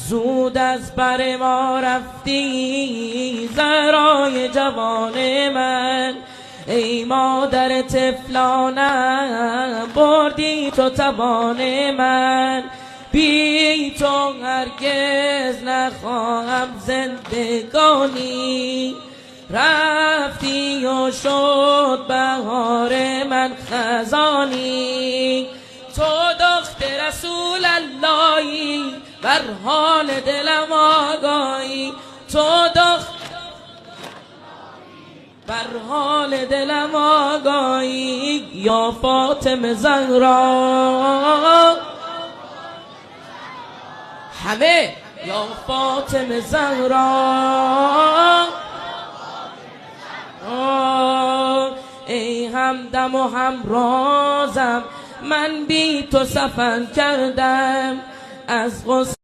زود از بر ما رفتی زهرای جوان من، ای مادر طفلانم بردی تو توان من. بی تو هرگز نخواهم زندگانی، رفتی و شد بهار من خزانی. تو دختر رسول اللهی بر حال دلم آگاهی، تو بر حال دلم آگاهی. یا فاطمه زهرا همه، یا فاطمه زهرا ای همدم و همرازم، من بی تو سفر کردم از غصه